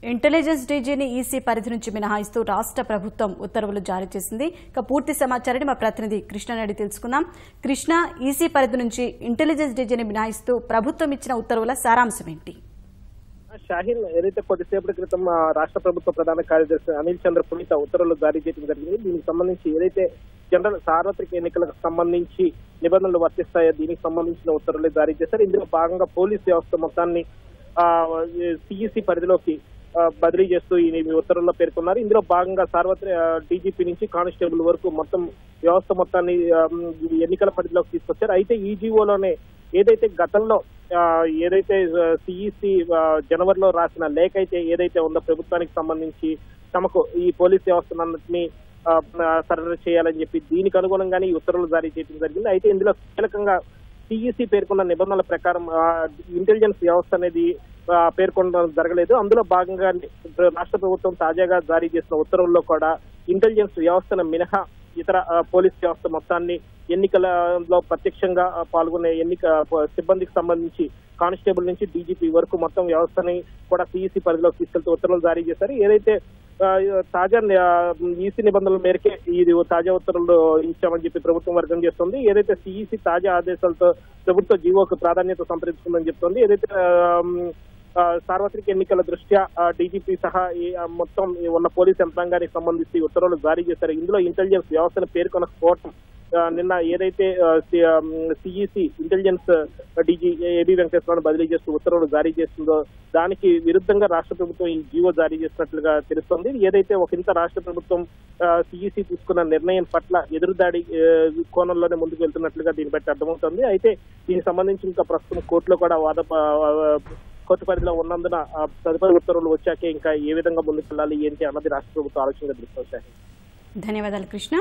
Intelligence డీజీని EC పరిధి నుంచి మినహాయిస్తూ రాష్ట్ర ప్రభుత్వం ఉత్తర్వులు జారీ చేసింది. ఇక పూర్తి సమాచారాన్ని మా ప్రతినిధి కృష్ణ అడిగి తెలుసుకుందాం. కృష్ణ, ఈసీ పరిధి నుంచి ఇంటెలిజెన్స్ డీజీని మినహాయిస్తూ ప్రభుత్వం ఇచ్చిన ఉత్తర్వుల సారాంశం ఏంటి? షాహీన్, ఏదైతే కొద్దిసేపటి క్రితం రాష్ట్ర ప్రభుత్వ ప్రధాన కార్యదర్శి అనిల్ చంద్ర పునీత ఉత్తర్వులు జారీ చేయడం జరిగింది. దీనికి సంబంధించి ఏదైతే జనరల్ సార్వత్రిక ఎన్నికలకు సంబంధించి నిబంధనలు వర్తిస్తాయో దీనికి సంబంధించిన ఉత్తర్వులు జారీ చేశారు. ఇందులో భాగంగా పోలీస్ వ్యవస్థ మొత్తాన్ని సిఈసి పరిధిలోకి బదిలీ చేస్తూ ఈ ఉత్తర్వుల్లో పేర్కొన్నారు. ఇందులో భాగంగా సార్వత్రిక డీజీపీ నుంచి కానిస్టేబుల్ వరకు మొత్తం వ్యవస్థ మొత్తాన్ని ఎన్నికల పరిధిలోకి తీసుకొచ్చారు. అయితే ఈ జీవోలోనే ఏదైతే గతంలో ఏదైతే సిఈసి జనవరిలో రాసిన లేఖ అయితే ఏదైతే ఉందో ప్రభుత్వానికి సంబంధించి తమకు ఈ పోలీస్ వ్యవస్థలన్నింటినీ సరెండర్ చేయాలని చెప్పి దీనికి అనుగుణంగానే ఈ ఉత్తర్వులు జారీ చేయడం జరిగింది. అయితే ఇందులో కీలకంగా సిఈసి పేర్కొన్న నిబంధనల ప్రకారం ఇంటెలిజెన్స్ వ్యవస్థ అనేది పేర్కొనడం జరగలేదు. అందులో భాగంగా రాష్ట్ర ప్రభుత్వం తాజాగా జారీ చేసిన ఉత్తర్వుల్లో కూడా ఇంటెలిజెన్స్ వ్యవస్థను మినహా ఇతర పోలీస్ వ్యవస్థ మొత్తాన్ని ఎన్నికలలో ప్రత్యక్షంగా పాల్గొనే ఎన్నిక సిబ్బందికి సంబంధించి కానిస్టేబుల్ నుంచి డీజీపీ వరకు మొత్తం వ్యవస్థని కూడా సిఈసి పరిధిలోకి తీసుకెళ్తూ ఉత్తర్వులు జారీ చేశారు. ఏదైతే తాజా ఈసీ నిబంధనల మేరకే ఇది తాజా ఉత్తర్వులు ఇచ్చామని చెప్పి ప్రభుత్వం వర్గం చేస్తుంది. ఏదైతే సిఈసి తాజా ఆదేశాలతో ప్రభుత్వ జీవోకు ప్రాధాన్యత సంప్రదించుకుందని చెప్తోంది. ఏదైతే సార్వత్రిక ఎన్నికల దృష్ట్యా డీజీపీ సహా మొత్తం ఉన్న పోలీస్ యంత్రాంగానికి సంబంధించి ఉత్తర్వులు జారీ చేశారు. ఇందులో ఇంటెలిజెన్స్ వ్యవస్థను పేర్కొనకపోవటం నిన్న ఏదైతే CEC intelligence DG AB Venkateswara Rao బదిలీ చేస్తూ ఉత్తర్వులు జారీ చేస్తుందో దానికి విరుద్ధంగా రాష్ట్ర ప్రభుత్వం ఈ జీవో జారీ చేసినట్లుగా తెలుస్తోంది. ఏదైతే ఒకంత రాష్ట్ర ప్రభుత్వం సిఈసి తీసుకున్న నిర్ణయం పట్ల ఎదురుదాడి కోణంలోనే ముందుకు వెళ్తున్నట్లుగా దీన్ని బట్టి అర్థమవుతుంది. అయితే దీనికి సంబంధించి ఇంకా ప్రస్తుతం కోర్టులో కూడా కోర్టు పరిధిలో ఉన్నందున తదుపరి ఉత్తర్వులు వచ్చాకే ఇంకా ఏ విధంగా ముందుకు వెళ్ళాలి ఏంటి అన్నది రాష్ట్ర ప్రభుత్వం ఆలోచనగా తెలుస్తోంది. ధన్యవాదాలు కృష్ణ.